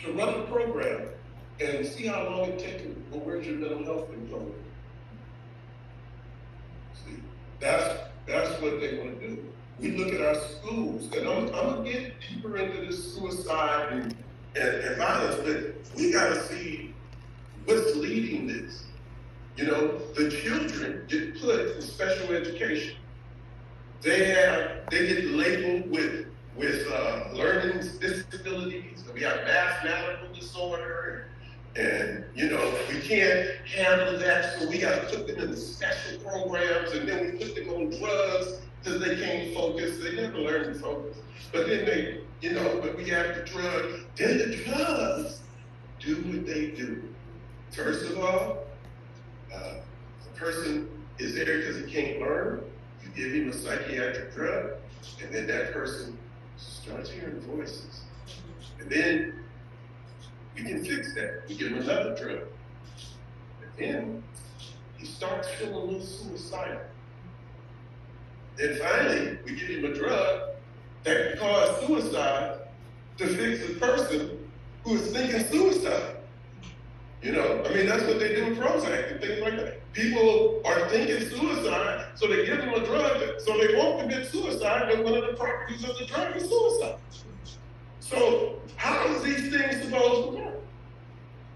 to run a program and see how long it takes you. Well, where's your mental health program? See, that's what they want to do. We look at our schools, and I'm going to get deeper into this suicide and violence, but we got to see what's leading this. You know, the children get put in special education. They get labeled with learning disabilities. We have mathematical disorder, and you know, we can't handle that, so we got to put them in special programs, and then we put them on drugs because they can't focus. They never learn to focus. But then they, you know, but we have the drug. Then the drugs do what they do. First of all, the person is there because he can't learn. You give him a psychiatric drug, and then that person starts hearing voices. And then we can fix that. We give him another drug. And then he starts feeling a little suicidal. Then finally, we give him a drug that can cause suicide to fix the person who is thinking suicide. You know, I mean, that's what they do with Prozac and things like that. People are thinking suicide, so they give them a drug so they won't commit suicide, but one of the properties of the drug is suicide. So how is these things supposed to work?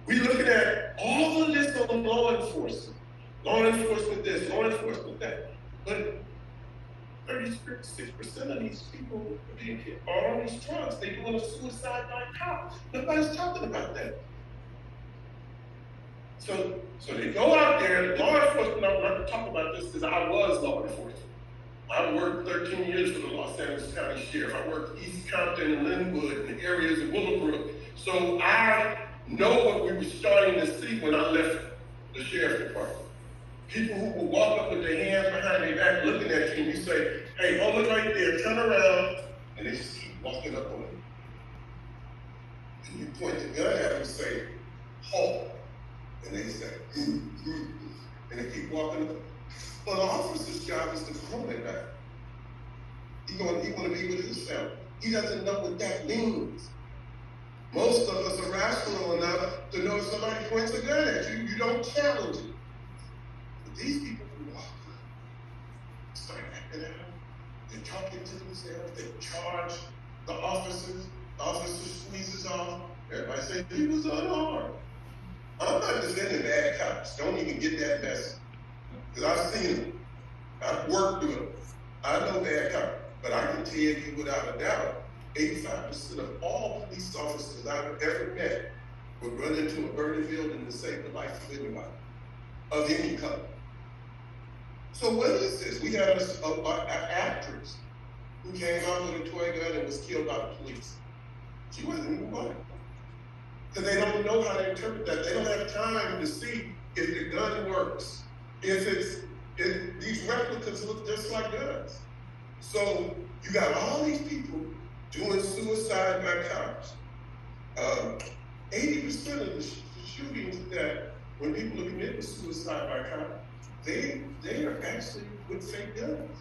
We're looking at all of this on law enforcement. Law enforcement this, law enforcement that. But 36% of these people are being hit are on these drugs. They're doing a suicide by cop. Nobody's talking about that. So they go out there, law enforcement, I'm not going to talk about this because I was law enforcement. I worked 13 years for the Los Angeles County Sheriff. I worked East Compton and Linwood and the areas of Willowbrook. So I know what we were starting to see when I left the Sheriff's Department. People who will walk up with their hands behind their back looking at you and you say, hey, hold it right there, turn around, and they just keep walking up on you. And you point the gun at them and say, halt. And they say, and they keep walking up. Well, the officer's job is to calm it back. He want to be with his family. He doesn't know what that means. Most of us are rational enough to know if somebody points a gun at you, you don't challenge it. But these people who walk up, start acting out, they're talking to themselves, they charge the officers, the officer squeezes off, everybody say, he was unarmed. I'm not defending bad cops. Don't even get that message. Because I've seen them. I've worked with them. I know bad cops. But I can tell you without a doubt, 85% of all police officers I've ever met would run into a burning building to save the life of anybody, of any color. So what is this? We have an actress who came out with a toy gun and was killed by the police. She wasn't even white. Because they don't know how to interpret that. They don't have time to see if the gun works. If these replicas look just like guns. So you got all these people doing suicide by cops. 80% of the shootings that when people are committing suicide by cops, they are actually with fake guns.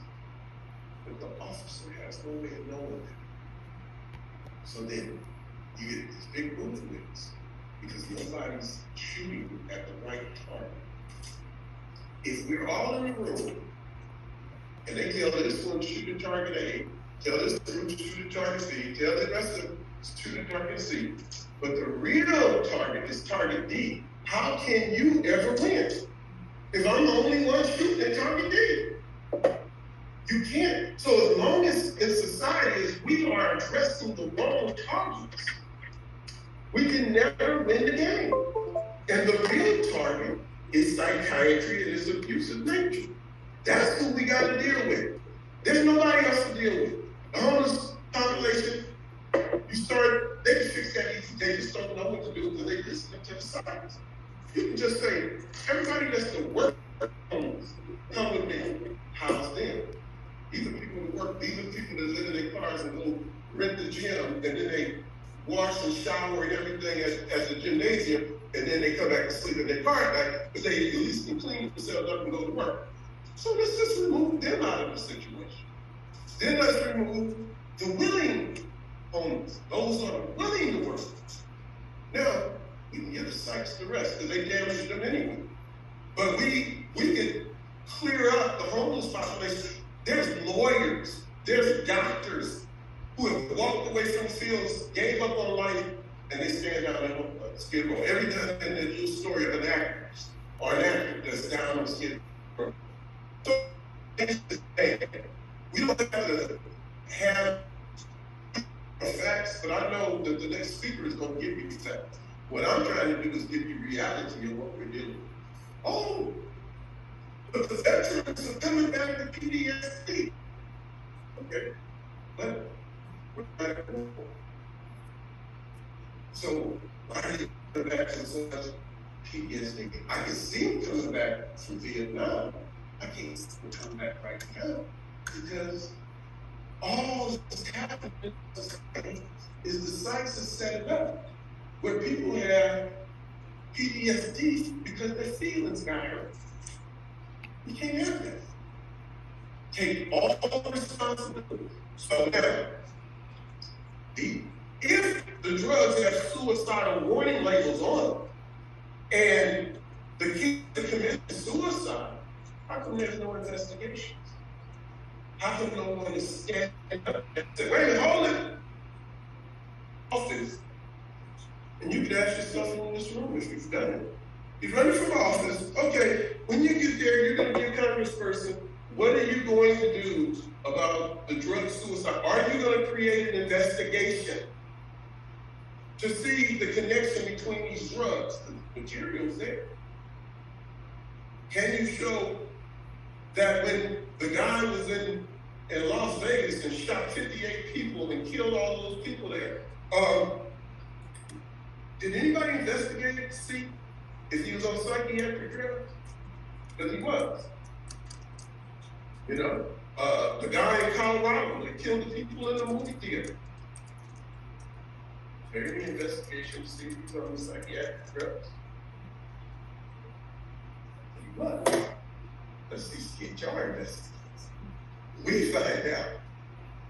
But the officer has no way of knowing that. So then you get these big movements because nobody's shooting at the right target. If we're all in a room and they tell this one shoot at target A, tell this group shoot at target B, tell the rest of them shoot at target C, but the real target is target D, how can you ever win? If I'm the only one shooting at target D. You can't. So as long as in society as we are addressing the wrong targets, we can never win the game. And the real target is psychiatry and its abusive nature. That's who we got to deal with. There's nobody else to deal with. The homeless population, they can fix that easy. They just don't know what to do because they listen to the science. You can just say, everybody that's the work homeless, come with me, house them. These are people who work, these are people that live in their cars and go rent the gym, and then they wash and shower and everything as a gymnasium, and then they come back and sleep in their car at night, but they at least can clean themselves up and go to work. So let's just remove them out of the situation. Then let's remove the willing homeless, those who are willing to work. tax the rest because they damaged them anyway. But we could clear up the homeless population. There's lawyers, there's doctors who have walked away from fields, gave up on life, and they stand down on Skid Row. Every time in the news story of an actor or an actor that's down on Skid Row. So we don't have to have facts, but I know that the next speaker is going to give you facts. What I'm trying to do is give you reality of what we're dealing with. Oh, but the veterans are coming back to PTSD. Okay, but we're back. So why are you coming back to such PTSD? I can see them coming back from Vietnam. I can't see them coming back right now because all that's happening is the sites are set up where people have PTSD because their feelings got hurt. You can't have that. Take all the responsibility. So now, if the drugs have suicidal warning labels on them, and the kids that commit suicide, how come there's no investigations? How come no one is standing up and say, wait a minute, hold it? Office. And you can ask yourself in this room if you've done it. He's running from office. Okay, when you get there, you're going to be a congressperson. What are you going to do about the drug suicide? Are you going to create an investigation to see the connection between these drugs, the materials there? Can you show that when the guy was in Las Vegas and shot 58 people and killed all those people there, did anybody investigate to see if he was on psychiatric drugs? Because he was. You know, the guy in Colorado that killed the people in the movie theater. Is there any investigation to see if he's on psychiatric drugs? He was. Let's see CCHR investigations. We find out.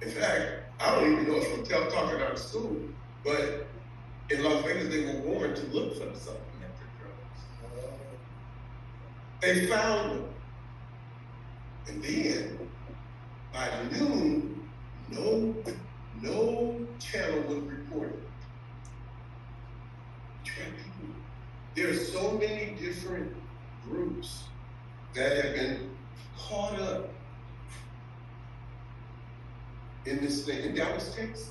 In fact, I don't even know if I'm talking out of school, but in Las Vegas, they were warned to look for the psychiatric drugs. They found them. And then, by noon, no channel would report it. There are so many different groups that have been caught up in this thing in Dallas, Texas.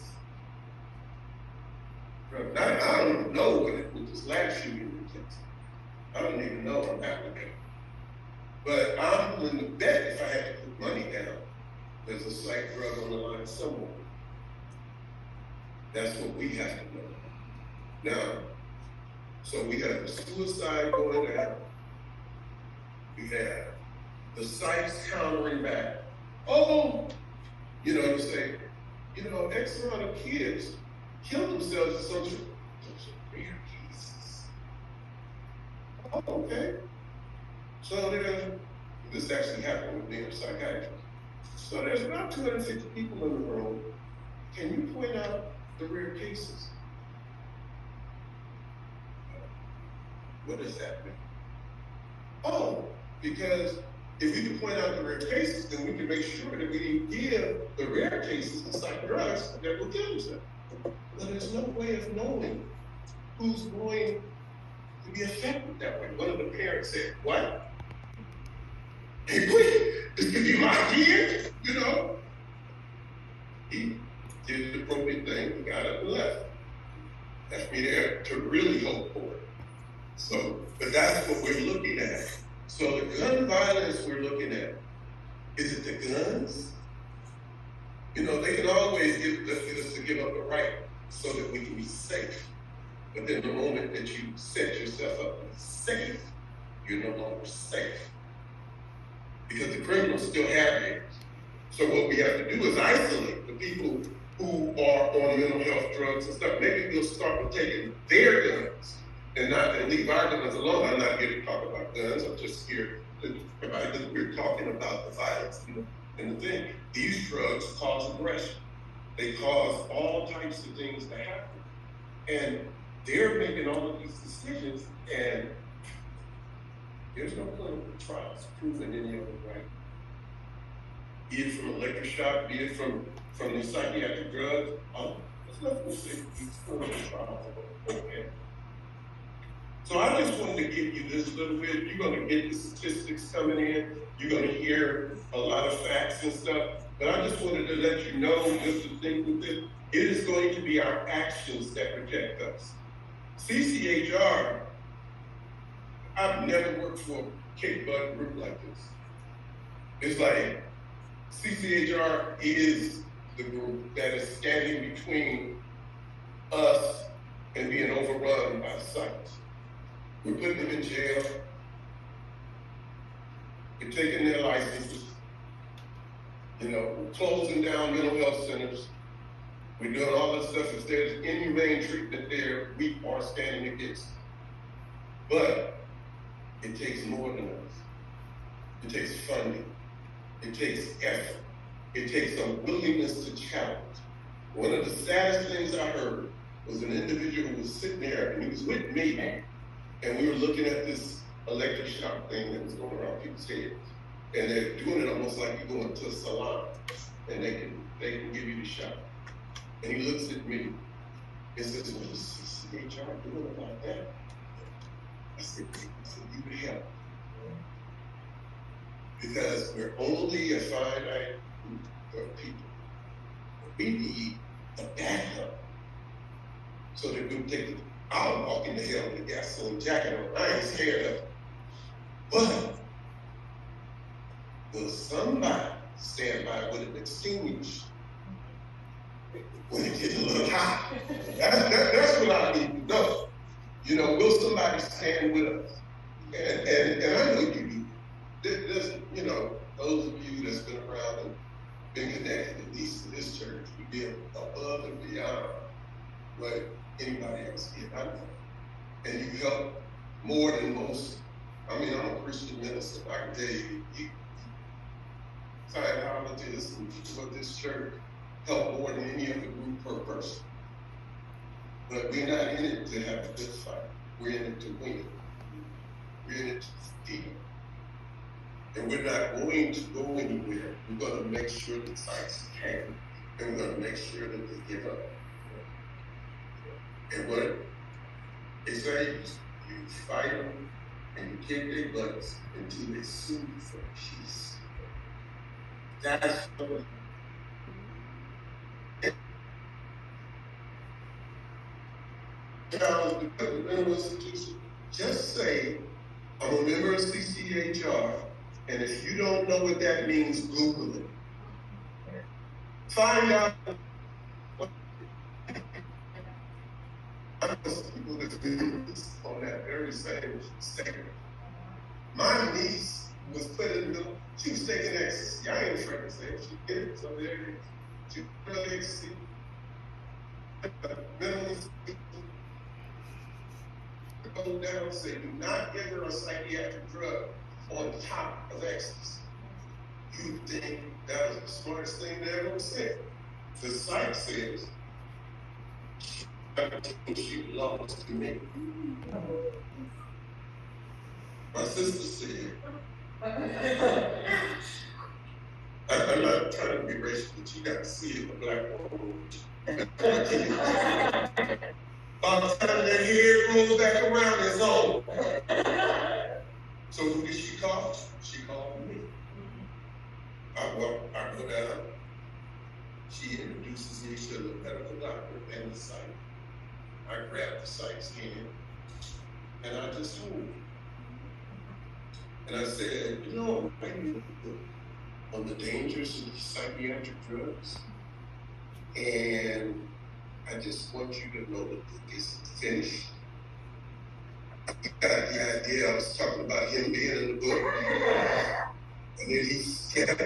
I don't even know what it was this last shooting in Texas. I don't even know. I'm African. But I'm willing to bet if I had to put money down, there's a psych drug on the line somewhere. That's what we have to know. Now, so we have the suicide going down. We have the sites countering back. Oh, you know, you say, you know, X amount of kids kill themselves in such rare cases. Oh, okay. So this actually happened with me, a psychiatrist. So there's about 250 people in the room. Can you point out the rare cases? What does that mean? Oh, because if we can point out the rare cases, then we can make sure that we give the rare cases the psych drugs that will kill themselves. But there's no way of knowing who's going to be affected that way. One of the parents said, what? Hey, please, this could be my kid, you know? He did the appropriate thing, he got up and left. Left me there to really hope for it. So, but that's what we're looking at. So the gun violence we're looking at, is it the guns? You know, they can always get us to give up the right so that we can be safe. But then the moment that you set yourself up to be safe, you're no longer safe. Because the criminals still have theirs. So what we have to do is isolate the people who are on mental health drugs and stuff. Maybe we'll start with taking their guns and leave our guns alone. I'm not here to talk about guns. I'm just here to we're talking about the violence, you know. And the thing, these drugs cause aggression. They cause all types of things to happen. And they're making all of these decisions, and there's no clinical trials proving any of it right. Be it from electroshock, be it from the psychiatric drugs, there's nothing to say these clinical trials are okay. So I just wanted to give you this little bit. You're going to get the statistics coming in. You're going to hear a lot of facts and stuff. But I just wanted to let you know, just to think with it, it is going to be our actions that protect us. CCHR, I've never worked for a kick butt group like this. It's like CCHR is the group that is standing between us and being overrun by the sites. We're putting them in jail. We're taking their licenses. We're closing down mental health centers. We're doing all this stuff. If there's inhumane treatment there, we are standing against it. But it takes more than us. It takes funding. It takes effort. It takes a willingness to challenge. One of the saddest things I heard was an individual who was sitting there, and he was with me, and we were looking at this electric shock thing that was going around people's heads. And they're doing it almost like you're going to a salon, and they can give you the shot. And he looks at me and says, "What is CCHR doing about that?" I said, "You would help." Because we're only a finite group of people. We need a backup so that we can take it. I'll walk in the hell with a gasoline jacket on. I ain't scared of it. But will somebody stand by with an extinguisher when it gets a little hot? That's what I need to know. Will somebody stand with us? And I know you do. There's, those of you that's been around and been connected, at least to this church, we did above and beyond what anybody else did. I know. And you help more than most. I'm a Christian minister. I can tell you Scientologists and people of this church help more than any other group per person. But we're not in it to have a good fight. We're in it to win. We're in it to defeat. And we're not going to go anywhere. We're going to make sure the sites can. And we're going to make sure that they give up. And what they say, you fight them and you kick their butts until they sue you for peace. That's what the mental institution. Just say, I'm a member of CCHR, and if you don't know what that means, Google it. Find out what people that's been on that very same segment. My niece was put in the, she was taking ecstasy. I ain't afraid to say it. She did it, so there it is. She took ecstasy. Mental go down and say, do not give her a psychiatric drug on top of ecstasy. You think that was the smartest thing they ever said. The psych says, she belongs to me. My sister said, I'm not trying to be racist, but you got to see it, the black woman. By the time their hair rolls back around, it's on. So who did she call? She called me. I go down. She introduces me to the medical doctor and the site. I grab the site's hand and I just hold it. And I said, on the dangers of psychiatric drugs. And I just want you to know that this is finished. I got the idea. I was talking about him being in the book. And then he said,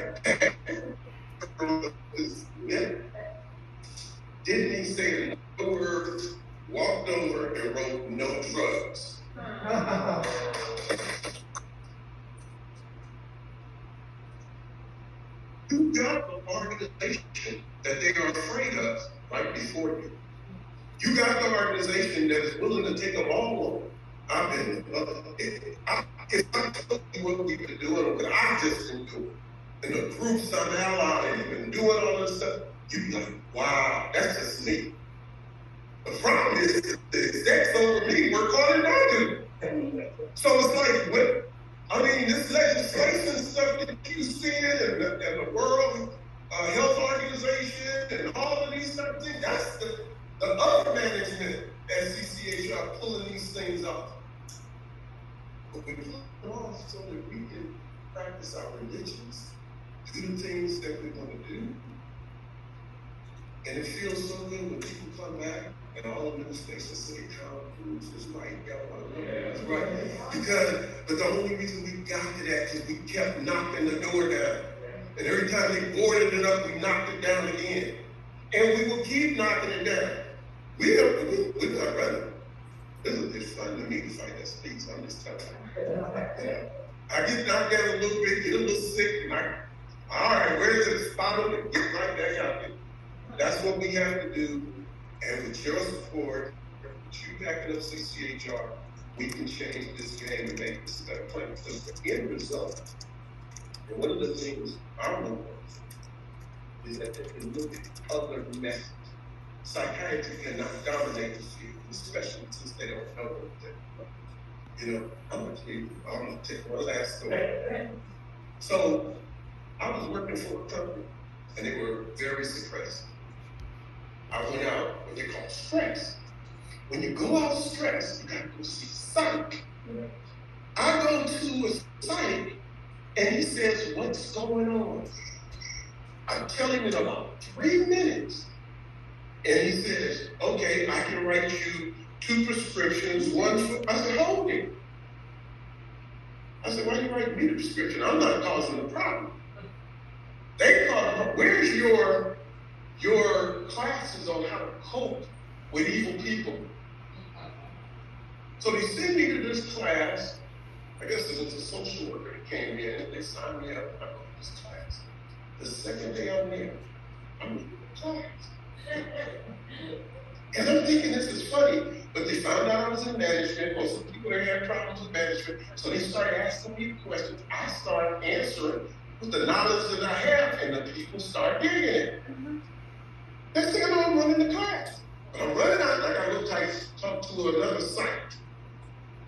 didn't he say no words, walked over and wrote no drugs? You got an organization that they are afraid of right before you. You got the organization that is willing to take them all on. I've been, if I told you what we've been doing, what I've just been doing, and the groups I'm allied and been doing all this stuff, you'd be like, wow, that's just me. The problem is the execs over me work harder than I do. So it's like, this legislation stuff that you see and the World Health Organization and all of these type of things, that's the other management at CCHR pulling these things off. But we pull them off so that we can practice our religions, do the things that we want to do. And it feels so good when people come back and all of the stations say, Tom Cruise is right, that's right. But the only reason we got to that is we kept knocking the door down. And every time they boarded it up, we knocked it down again. And we will keep knocking it down. We're not running. It's fun to me to fight that speech. I'm just telling you. I get knocked down a little bit, get a little sick, and all right, where's the spot on it? Get right back out there. That's what we have to do. And with your support, with you backing up CCHR, we can change this game and make this better plan. Because the end result, and one of the things I know is that they can look at other methods. Psychiatry cannot dominate the field, especially since they don't know what they're doing. I'm gonna take one last story. So I was working for a company and they were very suppressive. I went out what they call stress. When you go out stress, you gotta go see psych. I go to a psych and he says, what's going on? I'm telling him in about 3 minutes. And he says, okay, I can write you 2 prescriptions, one for, I said, hold it. I said, why are you writing me the prescription? I'm not causing the problem. They call, where's your classes on how to cope with evil people? So they sent me to this class. I guess it was a social worker that came in and they signed me up. I go to this class. The second day I'm there, I'm in the class. And I'm thinking this is funny, but they found out I was in management. Most of the people that had problems with management, so they started asking me questions. I started answering with the knowledge that I have, and the people start digging it. Next thing I know, I'm running the class. But I'm running out, I gotta go talk to another site.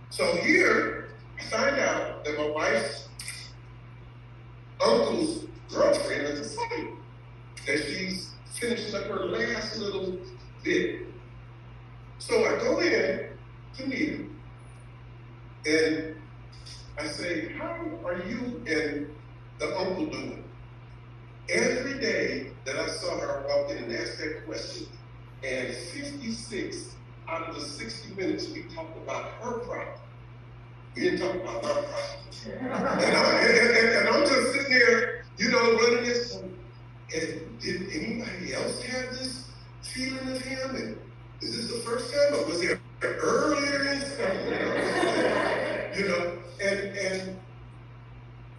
So here, I find out that my wife's uncle's girlfriend is a site, that she's finishing up her last little bit. So I go in to meet her, and I say, how are you and the uncle doing? Every day that I saw her walk in and ask that question, and 56 out of the 60 minutes we talked about her problem. We didn't talk about my problem. And I'm just sitting there, running this. And did anybody else have this feeling of him? And is this the first time, or was there an earlier instance? And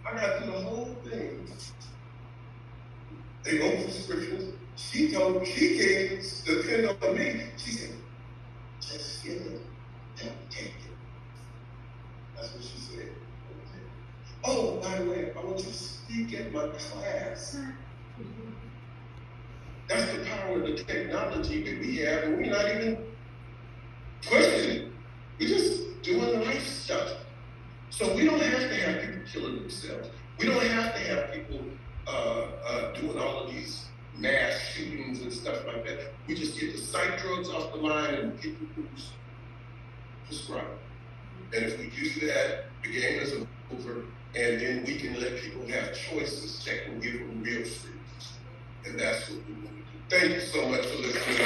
I got through the whole thing. They wrote prescriptions. She gave, depend on me. She said, just feel it, don't take it. That's what she said. Oh, by the way, I want you to speak at my class. That's the power of the technology that we have, and we're not even questioning it. We're just doing life stuff. So we don't have to have people killing themselves. We don't have to have people doing all of these mass shootings and stuff like that. We just get the psych drugs off the line and people who's prescribed. And if we do that, the game is over, and then we can let people have choices that can give them real freedom. And that's what we want to do. Thank you so much for listening.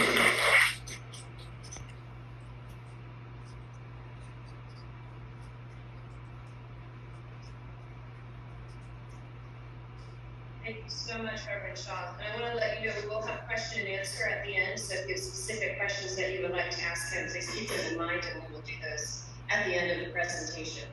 Thank you so much, Reverend Shaw. And I want to let you know we will have question and answer at the end. So if you have specific questions that you would like to ask him, please keep them in mind, and we will do those at the end of the presentation.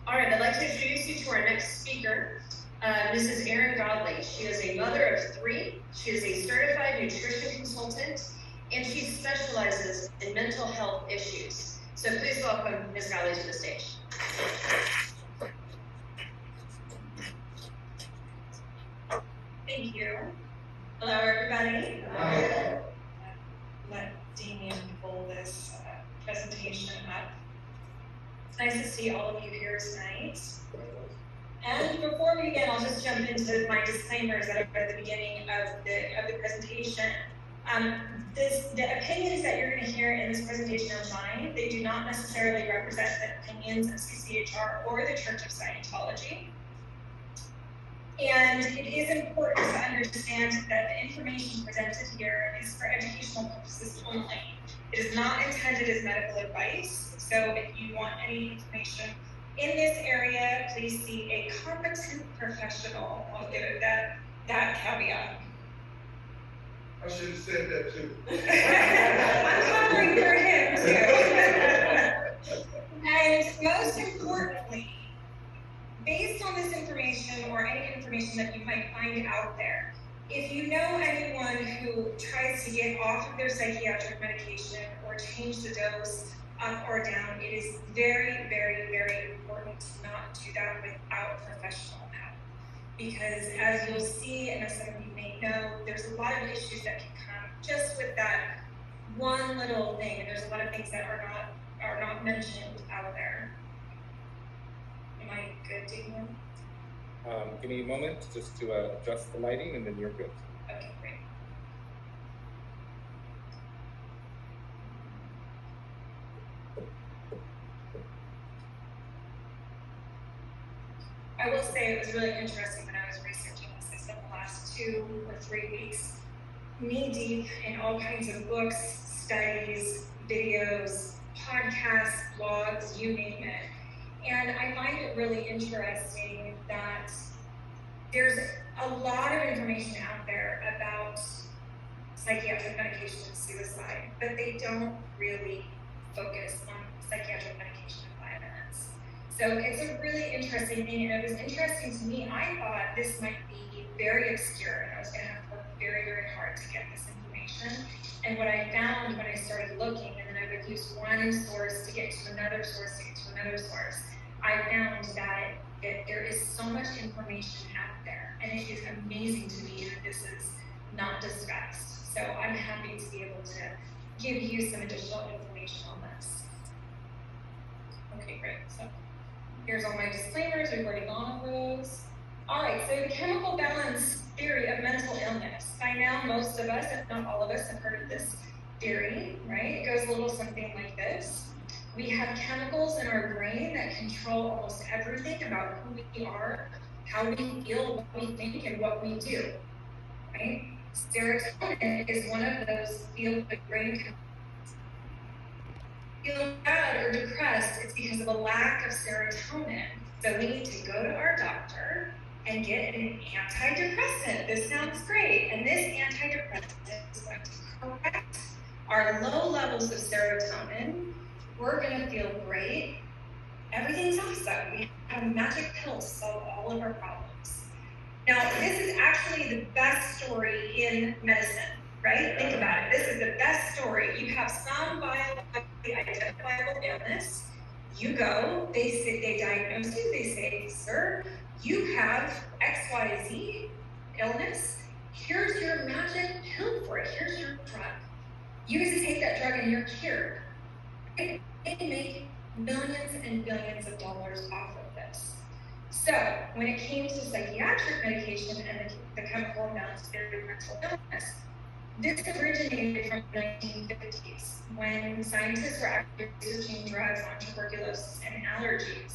All right, I'd like to introduce you to our next speaker, Mrs. Erin Godley. She is a mother of 3. She is a certified nutrition consultant and she specializes in mental health issues. So please welcome Ms. Valley to the stage. Thank you. Hello, everybody. Let Damien pull this presentation up. It's nice to see all of you here tonight. And before we begin, I'll just jump into my disclaimers that are at the beginning of the presentation. The opinions that you're going to hear in this presentation are mine. They do not necessarily represent the opinions of CCHR or the Church of Scientology. And it is important to understand that the information presented here is for educational purposes only. It is not intended as medical advice. So if you want any information in this area, please see a competent professional. I'll give it that caveat. I should have said that too. I'm covering for him too. And most importantly, based on this information or any information that you might find out there, if you know anyone who tries to get off of their psychiatric medication or change the dose up or down, it is very, very, very important to not do that without professional help. Because as you'll see, and as some of you may know, there's a lot of issues that can come just with that one little thing. And there's a lot of things that are not mentioned out there. Am I good, Damien? Give me a moment just to adjust the lighting, and then you're good. Okay, great. I will say it was really interesting when I was researching this. I spent the last 2 or 3 weeks knee deep in all kinds of books, studies, videos, podcasts, blogs, you name it. And I find it really interesting that there's a lot of information out there about psychiatric medication and suicide, but they don't really focus on psychiatric medication and violence. So it's a really interesting thing, and it was interesting to me. I thought this might be very obscure, and I was going to have to work very, very hard to get this information. And what I found when I started looking, and then I would use one source to get to another source to get to another source, I found that there is so much information out there, and it is amazing to me that this is not discussed. So I'm happy to be able to give you some additional information on this. Okay, great. So here's all my disclaimers. We've already gone over those. All right, so the chemical balance theory of mental illness. By now, most of us, if not all of us, have heard of this theory, right? It goes a little something like this. We have chemicals in our brain that control almost everything about who we are, how we feel, what we think, and what we do, right? Serotonin is one of those feel-good brain chemicals. Feel bad or depressed, it's because of a lack of serotonin. So we need to go to our doctor and get an antidepressant. This sounds great. And this antidepressant is going to correct our low levels of serotonin. We're going to feel great. Everything's awesome. We have a magic pill to solve all of our problems. Now, this is actually the best story in medicine, right? Think about it. This is the best story. You have some biologically identifiable illness. You go, they diagnose you, they say, sir, you have XYZ illness. Here's your magic pill for it. Here's your drug. You just take that drug and you're cured. They make millions and billions of dollars off of this. So when it came to psychiatric medication and the chemical imbalance theory of mental illness, this originated from the 1950s when scientists were actually researching drugs on tuberculosis and allergies.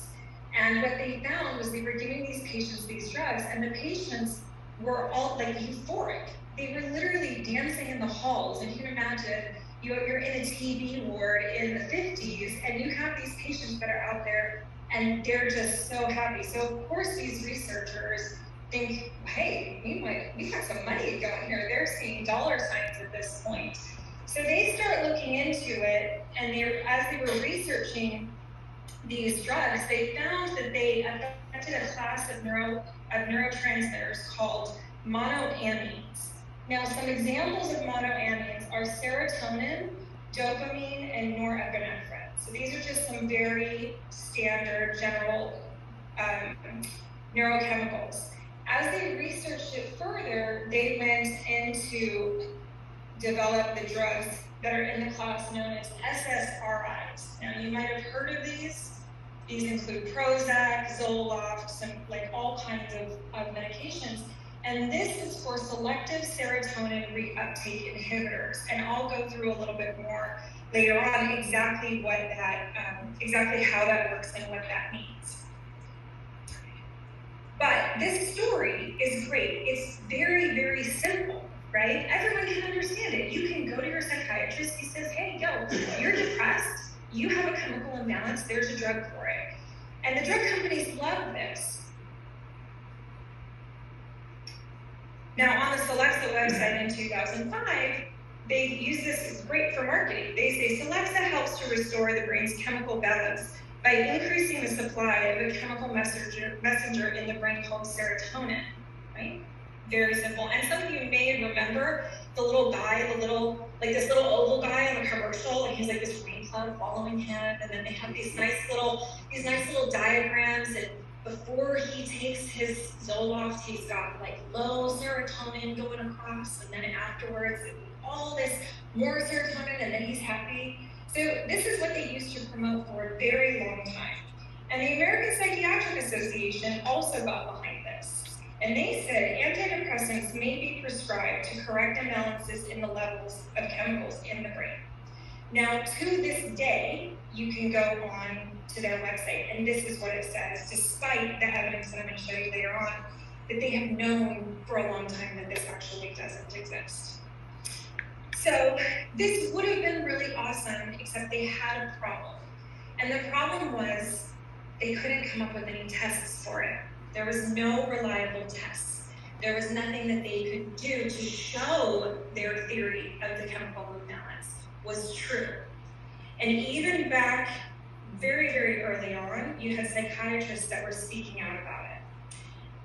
And what they found was they were giving these patients these drugs, and the patients were all like euphoric. They were literally dancing in the halls. And you can imagine you're in a TB ward in the 50s, and you have these patients that are out there, and they're just so happy. So of course these researchers think, hey, we got some money going here. They're seeing dollar signs at this point. So they start looking into it, and as they were researching these drugs, they found that they affected a class of neurotransmitters called monoamines. Now, some examples of monoamines are serotonin, dopamine, and norepinephrine. So these are just some very standard general neurochemicals. As they researched it further, they went into develop the drugs that are in the class known as SSRIs. Now, you might have heard of these. These include Prozac, Zoloft, like all kinds of medications. And this is for selective serotonin reuptake inhibitors. And I'll go through a little bit more later on exactly what that, exactly how that works and what that means. But this story is great. It's very, very simple, right? Everyone can understand it. You can go to your psychiatrist. He says, hey, yo, you're depressed. You have a chemical imbalance. There's a drug for it. And the drug companies love this. Now, on the Celexa website in 2005, they use this, it's great for marketing. They say Celexa helps to restore the brain's chemical balance by increasing the supply of a chemical messenger in the brain called serotonin, right? Very simple. And some of you may remember the little guy, like this little oval guy on the commercial, and he's like this rain cloud following him, and then they have these nice little diagrams, and before he takes his Zoloft, he's got like low serotonin going across, and then afterwards, all this more serotonin, and then he's happy. So this is what they used to promote for a very long time. And the American Psychiatric Association also got behind this. And they said antidepressants may be prescribed to correct imbalances in the levels of chemicals in the brain. Now, to this day, you can go on to their website, and this is what it says, despite the evidence that I'm going to show you later on, that they have known for a long time that this actually doesn't exist. So this would have been really awesome, except they had a problem. And the problem was they couldn't come up with any tests for it. There was no reliable tests. There was nothing that they could do to show their theory of the chemical imbalance was true. And even back very, very early on, you had psychiatrists that were speaking out about it.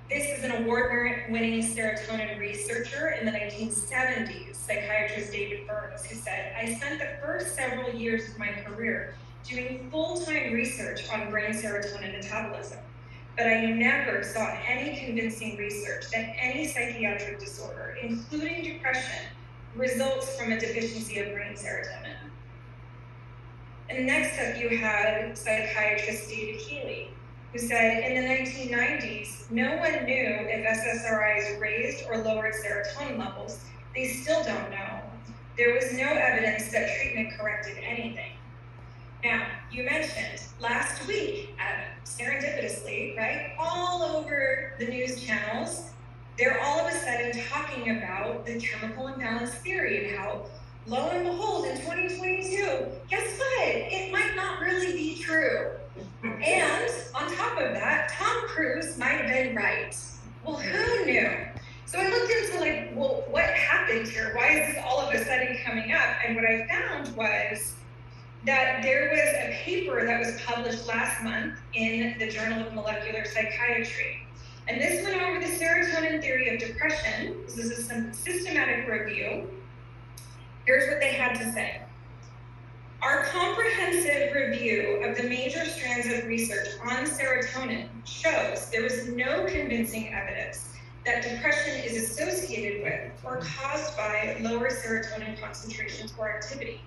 This is an award-winning serotonin researcher in the 1970s, psychiatrist David Burns, who said, I spent the first several years of my career doing full-time research on brain serotonin metabolism, but I never saw any convincing research that any psychiatric disorder, including depression, results from a deficiency of brain serotonin. And next up, you had psychiatrist David Healy, who said, in the 1990s, no one knew if SSRIs raised or lowered serotonin levels. They still don't know. There was no evidence that treatment corrected anything. Now, you mentioned last week, serendipitously, right, all over the news channels, they're all of a sudden talking about the chemical imbalance theory and how, lo and behold, in 2022, guess what? It might not really be true. And on top of that, Tom Cruise might have been right. Well, who knew? So I looked into like, well, what happened here? Why is this all of a sudden coming up? And what I found was that there was a paper that was published last month in the Journal of Molecular Psychiatry. And this went over the serotonin theory of depression. This is a systematic review. Here's what they had to say. Our comprehensive review of the major strands of research on serotonin shows there is no convincing evidence that depression is associated with or caused by lower serotonin concentrations or activity.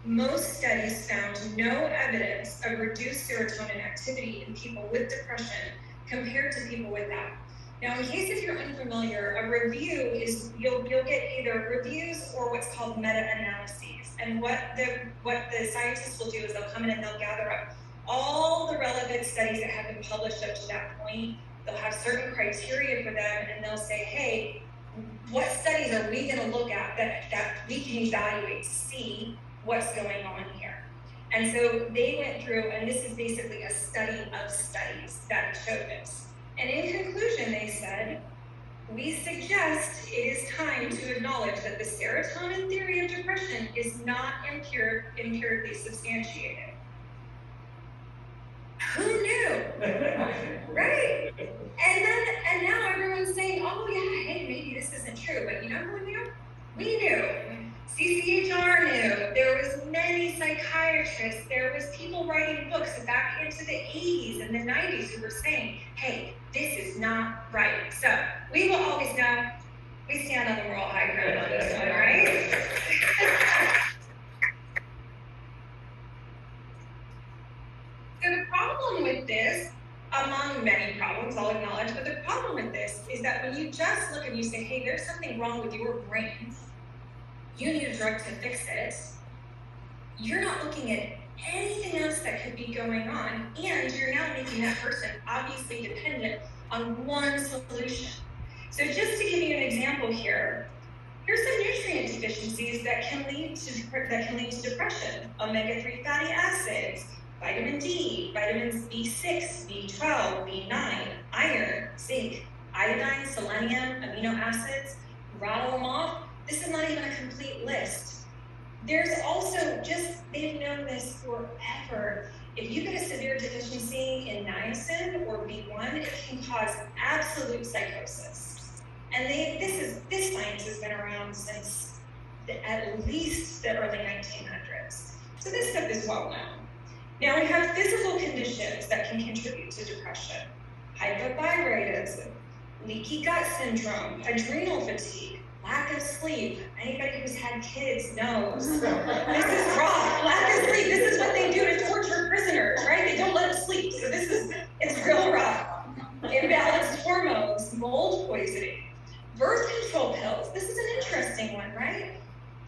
Most studies found no evidence of reduced serotonin activity in people with depression compared to people without. Now, in case if you're unfamiliar, a review is, you'll get either reviews or what's called meta-analyses. And what the scientists will do is they'll come in and they'll gather up all the relevant studies that have been published up to that point. They'll have certain criteria for them, and they'll say, hey, what studies are we going to look at that we can evaluate to see what's going on here? And so they went through, and this is basically a study of studies that showed this. And in conclusion, they said, we suggest it is time to acknowledge that the serotonin theory of depression is not empirically substantiated. Who knew? Right? And now everyone's saying, oh yeah, hey, maybe this isn't true, but you know who knew? CCHR knew, there was many psychiatrists, there was people writing books back into the 80s and the 90s who were saying, hey, this is not right. So we will always know we stand on the moral high ground on this one, right? So the problem with this, among many problems, I'll acknowledge, but the problem with this is that when you just look and you say, hey, there's something wrong with your brain, you need a drug to fix it, you're not looking at anything else that could be going on, and you're now making that person obviously dependent on one solution. So just to give you an example here, here's some nutrient deficiencies that can lead to depression: omega-3 fatty acids, vitamin D, vitamins B6, B12, B9, iron, zinc, iodine, selenium, amino acids. Rattle them off. This is not even a complete list. There's also they've known this forever. If you get a severe deficiency in niacin or B1, it can cause absolute psychosis. And this science has been around since at least the early 1900s. So this stuff is well known. Now we have physical conditions that can contribute to depression: hypothyroidism, leaky gut syndrome, adrenal fatigue, lack of sleep. Anybody who's had kids knows this is rough. Lack of sleep. This is what they do to torture prisoners, right? They don't let them sleep. So it's real rough. Imbalanced hormones, mold poisoning, birth control pills. This is an interesting one, right?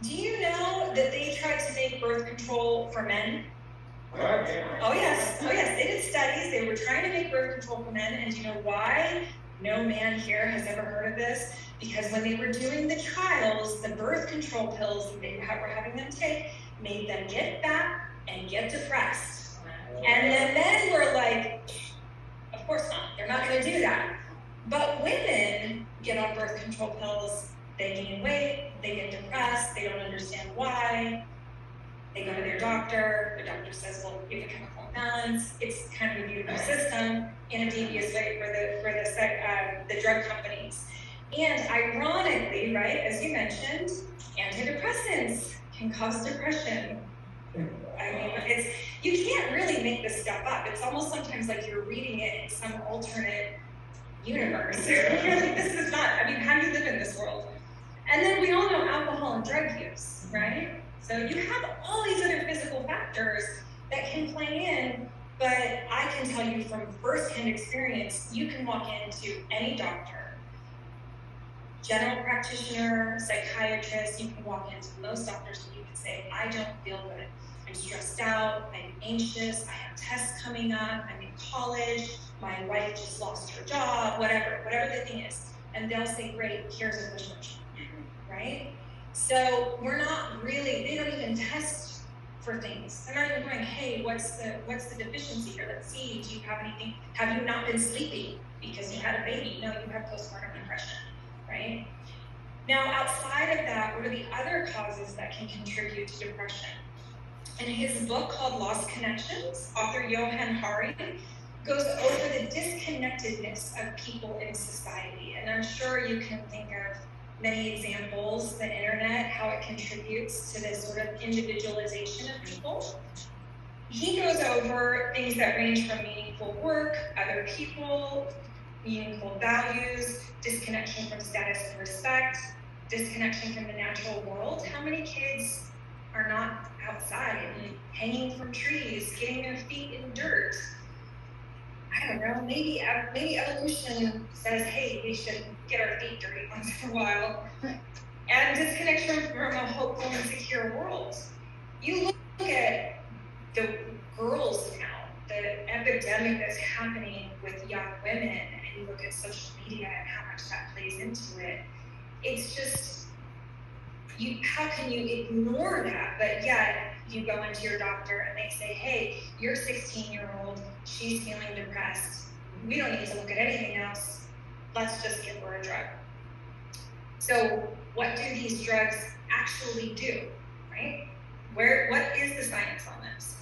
Do you know that they tried to make birth control for men? Oh yes, they did studies. They were trying to make birth control for men, and do you know why no man here has ever heard of this? Because when they were doing the trials, the birth control pills that they were having them take made them get fat and get depressed. And the men were like, of course not, they're not gonna do that. But women get on birth control pills, they gain weight, they get depressed, they don't understand why. They go to their doctor, the doctor says, well, you have a chemical imbalance. It's kind of a beautiful system in a devious way for the drug companies. And ironically, right, as you mentioned, antidepressants can cause depression. I mean, you can't really make this stuff up. It's almost sometimes like you're reading it in some alternate universe. You're like, this is not, I mean, how do you live in this world? And then we all know alcohol and drug use, right? So you have all these other physical factors that can play in, but I can tell you from firsthand experience, you can walk into any doctor, general practitioner, psychiatrist, you can walk into most doctors and you can say, I don't feel good. I'm stressed out, I'm anxious, I have tests coming up, I'm in college, my wife just lost her job, whatever the thing is. And they'll say, great, here's a prescription, right? So we're not really, they don't even test for things. They're not even going, hey, what's the deficiency here? Let's see, do you have anything? Have you not been sleeping because you had a baby? No, you have postpartum depression, right? Now, outside of that, what are the other causes that can contribute to depression? In his book called Lost Connections, author Johann Hari goes over the disconnectedness of people in society. And I'm sure you can think of many examples, the internet, how it contributes to this sort of individualization of people. He goes over things that range from meaningful work, other people, meaningful values, disconnection from status and respect, disconnection from the natural world. How many kids are not outside, hanging from trees, getting their feet in dirt? I don't know, maybe evolution says, hey, we should get our feet dirty once in a while. And disconnection from a hopeful and secure world. You look at the girls now, the epidemic that's happening with young women, and you look at social media and how much that plays into it. It's just, how can you ignore that? But yet, you go into your doctor and they say, hey, your 16-year-old, she's feeling depressed. We don't need to look at anything else. Let's just give her a drug. So what do these drugs actually do, right? What is the science on this?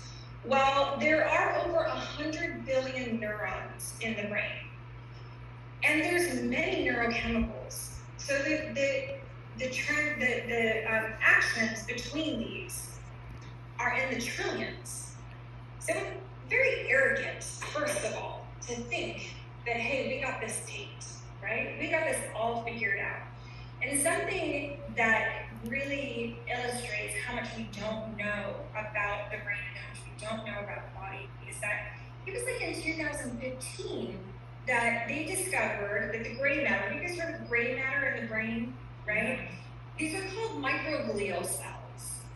Well, there are over 100 billion neurons in the brain. And there's many neurochemicals. So the actions between these are in the trillions. So very arrogant, first of all, to think that, hey, we got this taped, right? We got this all figured out. And something that really illustrates how much we don't know about the brain and how much we don't know about the body is that it was like in 2015 that they discovered that the gray matter, you guys heard of gray matter in the brain, right? These are called microglial cells.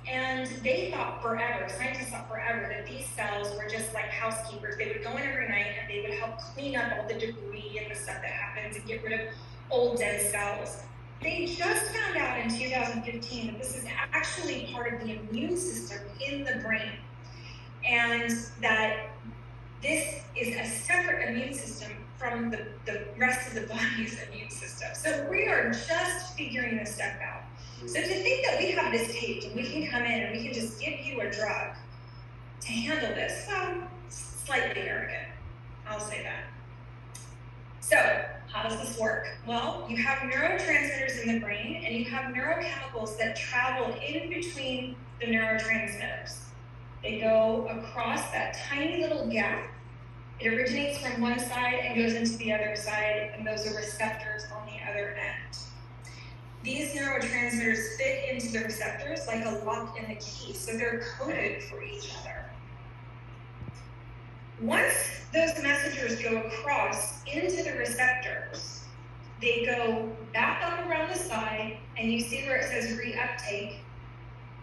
And they thought forever, scientists thought forever, that these cells were just like housekeepers. They would go in every night and they would help clean up all the debris and the stuff that happens and get rid of old dead cells. They just found out in 2015 that this is actually part of the immune system in the brain, and that this is a separate immune system from the rest of the body's immune system. So we are just figuring this stuff out. So to think that we have this taped and we can come in and we can just give you a drug to handle this, well, slightly arrogant, I'll say that. So how does this work? Well, you have neurotransmitters in the brain and you have neurochemicals that travel in between the neurotransmitters. They go across that tiny little gap. It originates from one side and goes into the other side, and those are receptors on the other end. These neurotransmitters fit into the receptors like a lock and a key, so they're coded for each other. Once those messengers go across into the receptors, they go back up around the side, and you see where it says reuptake.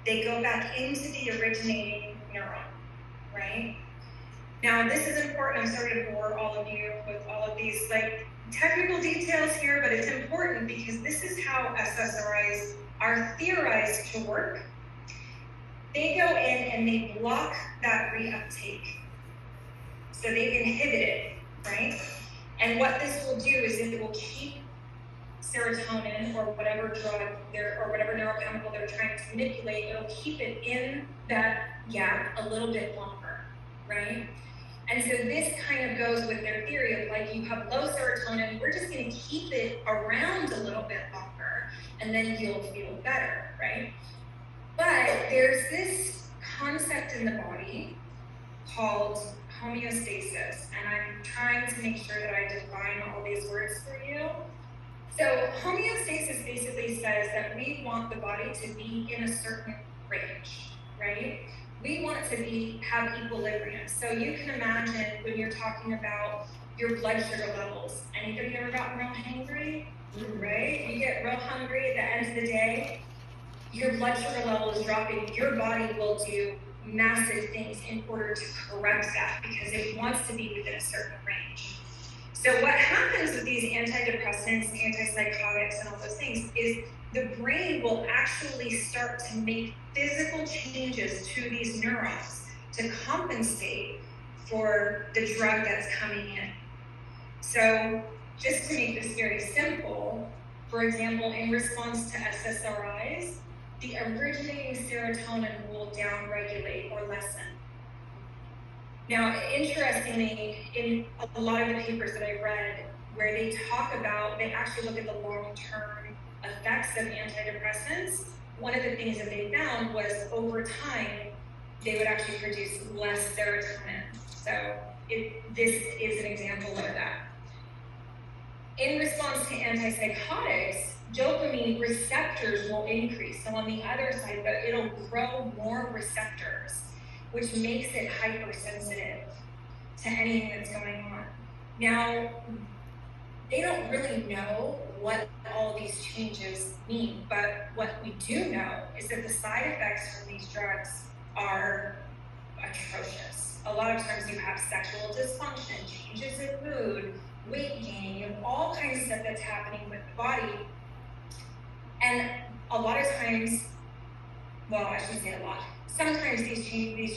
They go back into the originating neuron, right? Now, this is important. I'm sorry to bore all of you with all of these technical details here, but it's important because this is how SSRIs are theorized to work. They go in and they block that reuptake. So they inhibit it, right? And what this will do is it will keep serotonin or whatever drug or whatever neurochemical they're trying to manipulate, it'll keep it in that gap a little bit longer, right? And so this kind of goes with their theory of like, you have low serotonin, we're just gonna keep it around a little bit longer and then you'll feel better, right? But there's this concept in the body called homeostasis, and I'm trying to make sure that I define all these words for you. So homeostasis basically says that we want the body to be in a certain range, right? We want it to have equilibrium. So you can imagine when you're talking about your blood sugar levels. Anybody ever gotten real hangry, right? You get real hungry at the end of the day, your blood sugar level is dropping. Your body will do massive things in order to correct that because it wants to be within a certain range. So what happens with these antidepressants, antipsychotics, and all those things is the brain will actually start to make physical changes to these neurons to compensate for the drug that's coming in. So just to make this very simple, for example, in response to SSRIs, the originating serotonin will downregulate or lessen. Now, interestingly, in a lot of the papers that I read, where they talk about, they actually look at the long-term effects of antidepressants, one of the things that they found was over time, they would actually produce less serotonin. So this is an example of that. In response to antipsychotics, dopamine receptors will increase. So on the other side, it'll grow more receptors, which makes it hypersensitive to anything that's going on. Now, they don't really know what all these changes mean, but what we do know is that the side effects from these drugs are atrocious. A lot of times you have sexual dysfunction, changes in mood, weight gain, you have all kinds of stuff that's happening with the body. And a lot of times, well, I shouldn't say a lot, sometimes these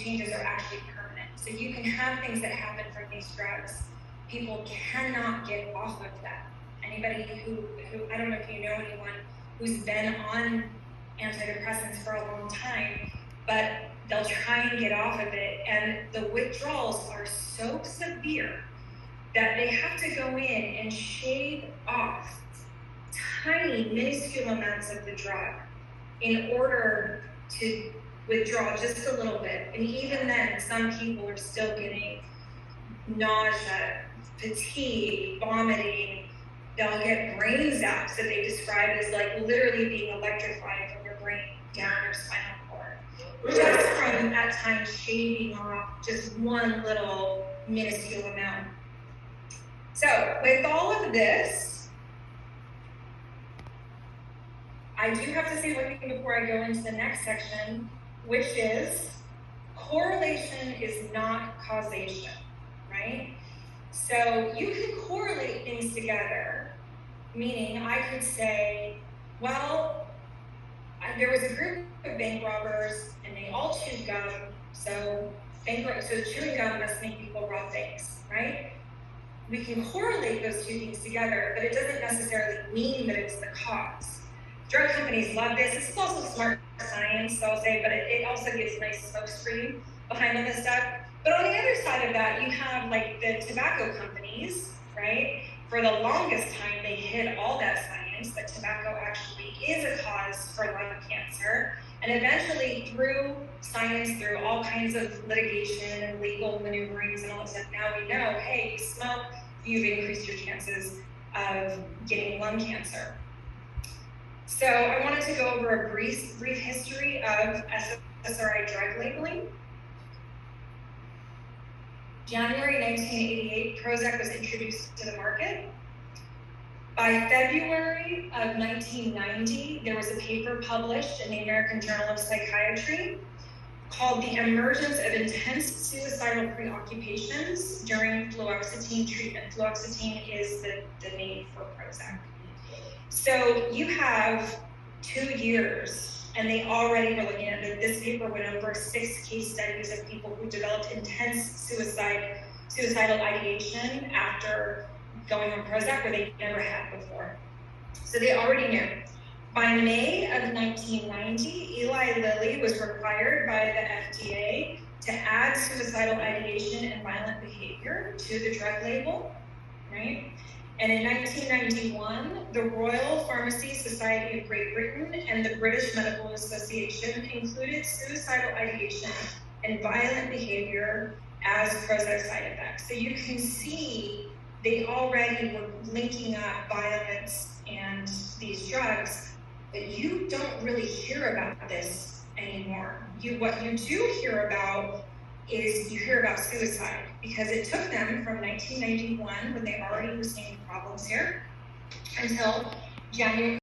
changes are actually permanent. So you can have things that happen from these drugs. People cannot get off of that. Anybody who I don't know if you know anyone who's been on antidepressants for a long time, but they'll try and get off of it, and the withdrawals are so severe that they have to go in and shave off tiny, minuscule amounts of the drug in order to withdraw just a little bit. And even then, some people are still getting nausea, fatigue, vomiting. They'll get brain zaps that they describe as like literally being electrified from your brain down your spinal cord. Just from at times shaving off just one little minuscule amount. So with all of this, I do have to say one thing before I go into the next section, which is correlation is not causation, right? So you can correlate things together, meaning I could say, well, there was a group of bank robbers and they all chewed gum, so chewing gum must make people rob banks, right? We can correlate those two things together, but it doesn't necessarily mean that it's the cause. Drug companies love this. This is also smart science, so I'll say, but it also gives nice smokescreen behind all this stuff. But on the other side of that, you have like the tobacco companies, right? For the longest time, they hid all that science that tobacco actually is a cause for lung cancer. And eventually, through science, through all kinds of litigation and legal maneuverings and all that stuff, now we know, hey, you smoke, you've increased your chances of getting lung cancer. So I wanted to go over a brief history of SSRI drug labeling. January 1988, Prozac was introduced to the market. By February of 1990, there was a paper published in the American Journal of Psychiatry called The Emergence of Intense Suicidal Preoccupations During Fluoxetine Treatment. Fluoxetine is the name for Prozac. So you have 2 years, and they already were looking at it. This paper went over 6 case studies of people who developed intense suicidal ideation after going on Prozac where they never had before. So they already knew. By May of 1990, Eli Lilly was required by the FDA to add suicidal ideation and violent behavior to the drug label, right? And in 1991, the Royal Pharmacy Society of Great Britain and the British Medical Association included suicidal ideation and violent behavior as Prozac side effects. So you can see they already were linking up violence and these drugs, but you don't really hear about this anymore. What you do hear about is you hear about suicide, because it took them from 1991, when they already were seeing problems here, until January